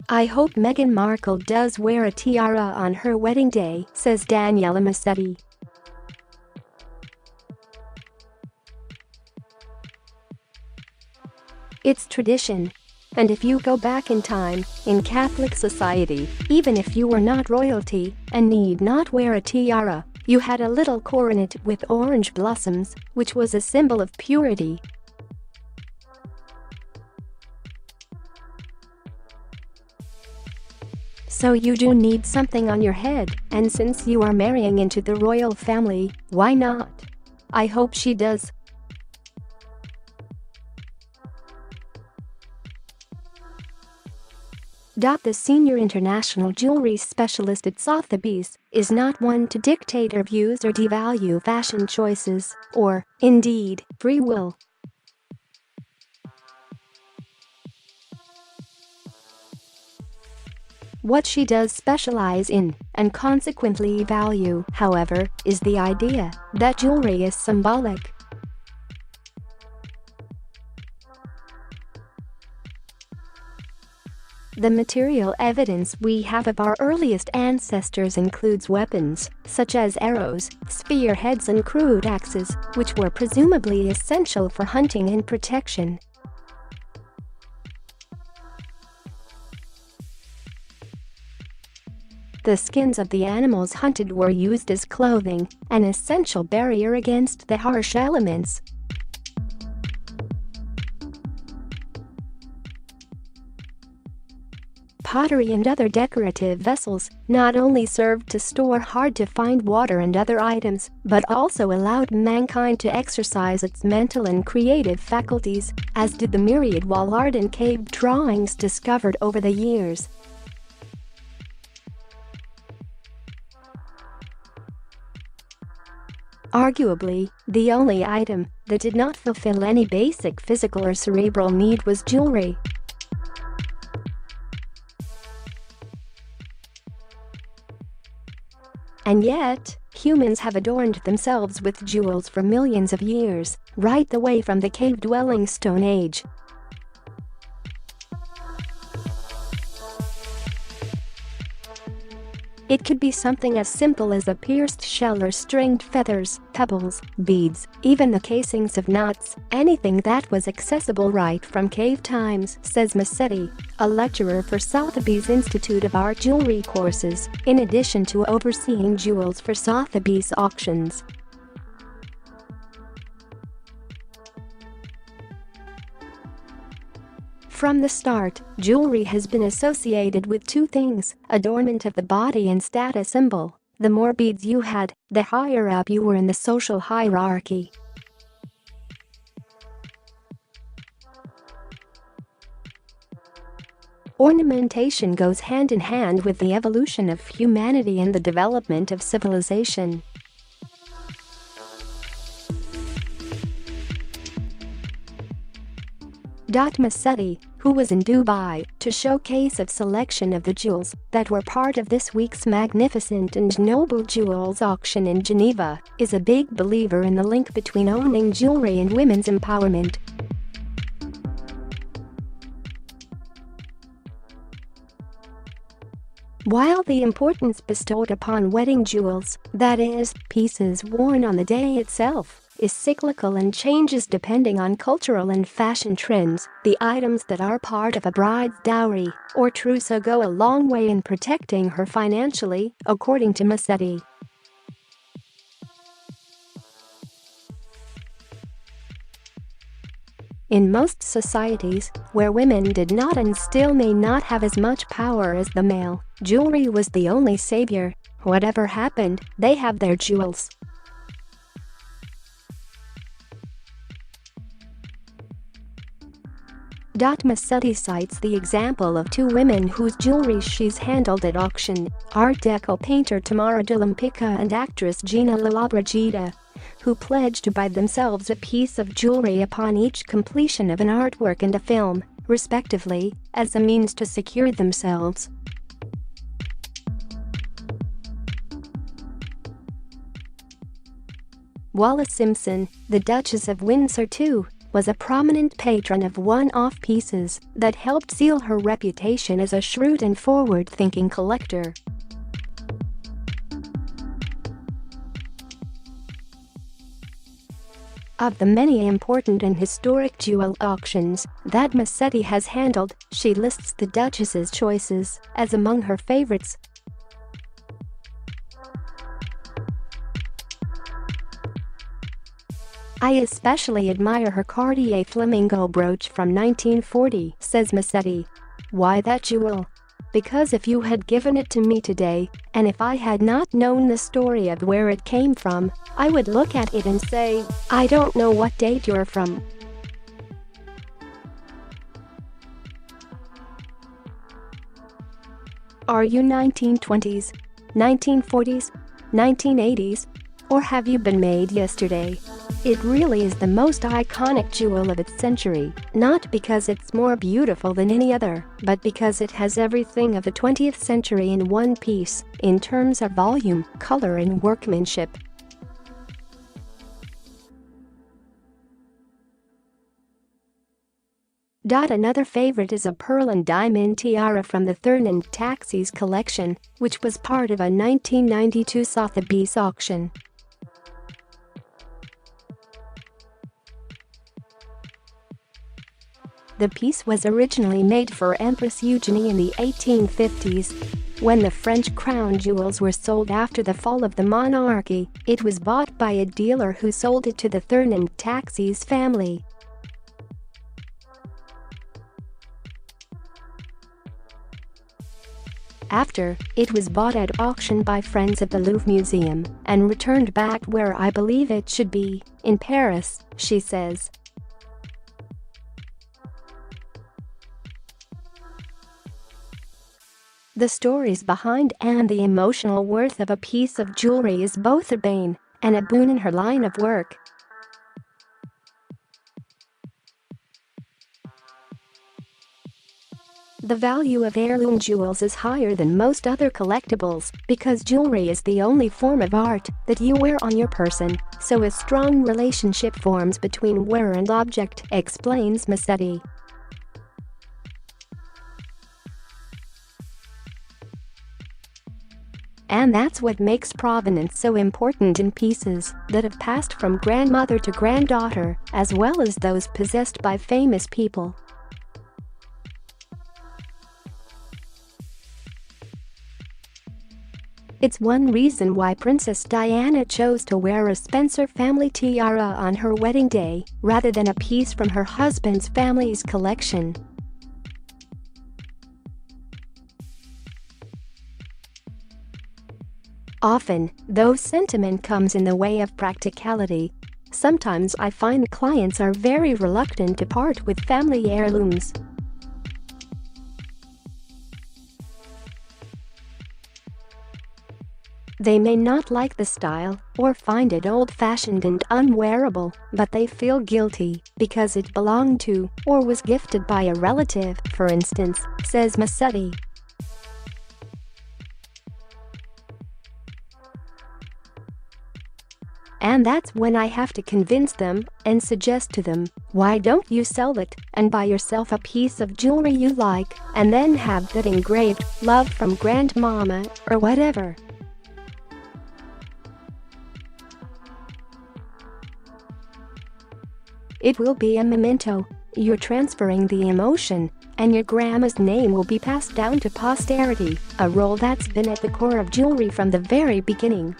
"I hope Meghan Markle does wear a tiara on her wedding day," says Daniela Massetti. "It's tradition. And if you go back in time, in Catholic society, even if you were not royalty and need not wear a tiara, you had a little coronet with orange blossoms, which was a symbol of purity." "So you do need something on your head, and since you are marrying into the royal family, why not? I hope she does." The senior international jewelry specialist at Sotheby's is not one to dictate her views or devalue fashion choices, or, indeed, free will. What she does specialize in, and consequently value, however, is the idea that jewelry is symbolic. The material evidence we have of our earliest ancestors includes weapons, such as arrows, spearheads and crude axes, which were presumably essential for hunting and protection. The skins of the animals hunted were used as clothing, an essential barrier against the harsh elements. Pottery and other decorative vessels not only served to store hard-to-find water and other items, but also allowed mankind to exercise its mental and creative faculties, as did the myriad wall art and cave drawings discovered over the years. Arguably, the only item that did not fulfill any basic physical or cerebral need was jewelry. And yet, humans have adorned themselves with jewels for millions of years, right the way from the cave-dwelling Stone Age. It could be something as simple as a pierced shell or stringed feathers, pebbles, beads, even the casings of nuts, anything that was accessible right from cave times, says Massetti, a lecturer for Sotheby's Institute of Art Jewelry courses, in addition to overseeing jewels for Sotheby's auctions. From the start, jewelry has been associated with two things: adornment of the body and status symbol. The more beads you had, the higher up you were in the social hierarchy. Ornamentation goes hand in hand with the evolution of humanity and the development of civilization. Massetti, who was in Dubai to showcase a selection of the jewels that were part of this week's Magnificent and Noble Jewels auction in Geneva, is a big believer in the link between owning jewelry and women's empowerment. While the importance bestowed upon wedding jewels, that is, pieces worn on the day itself, is cyclical and changes depending on cultural and fashion trends, the items that are part of a bride's dowry or trousseau go a long way in protecting her financially, according to Massetti. In most societies, where women did not and still may not have as much power as the male, jewelry was the only savior. Whatever happened, they have their jewels. Massetti cites the example of two women whose jewelry she's handled at auction: Art Deco painter Tamara Dell'Impica and actress Gina Lollobrigida, who pledged to buy themselves a piece of jewelry upon each completion of an artwork and a film, respectively, as a means to secure themselves. Wallis Simpson, the Duchess of Windsor too, was a prominent patron of one-off pieces that helped seal her reputation as a shrewd and forward-thinking collector. Of the many important and historic jewel auctions that Massetti has handled, she lists the Duchess's choices as among her favorites. "I especially admire her Cartier flamingo brooch from 1940, says Massetti. "Why that jewel? Because if you had given it to me today, and if I had not known the story of where it came from, I would look at it and say, I don't know what date you're from." Are you 1920s, 1940s, 1980s? Or have you been made yesterday? It really is the most iconic jewel of its century, not because it's more beautiful than any other, but because it has everything of the 20th century in one piece, in terms of volume, color and workmanship. Another favorite is a pearl and diamond tiara from the Thurn & Taxis collection, which was part of a 1992 Sotheby's auction. The piece was originally made for Empress Eugenie in the 1850s. When the French crown jewels were sold after the fall of the monarchy, it was bought by a dealer who sold it to the Thurn & Taxis family. After, it was bought at auction by friends at the Louvre Museum and returned back where I believe it should be, in Paris, she says. The stories behind and the emotional worth of a piece of jewelry is both a bane and a boon in her line of work. The value of heirloom jewels is higher than most other collectibles because jewelry is the only form of art that you wear on your person, so a strong relationship forms between wearer and object, explains Massetti. And that's what makes provenance so important in pieces that have passed from grandmother to granddaughter, as well as those possessed by famous people. It's one reason why Princess Diana chose to wear a Spencer family tiara on her wedding day, rather than a piece from her husband's family's collection. Often, though, sentiment comes in the way of practicality. Sometimes I find clients are very reluctant to part with family heirlooms. They may not like the style or find it old-fashioned and unwearable, but they feel guilty because it belonged to or was gifted by a relative, for instance, says Massetti. And that's when I have to convince them and suggest to them, why don't you sell it and buy yourself a piece of jewelry you like and then have that engraved, love from grandmama, or whatever. It will be a memento, you're transferring the emotion, and your grandma's name will be passed down to posterity, a role that's been at the core of jewelry from the very beginning.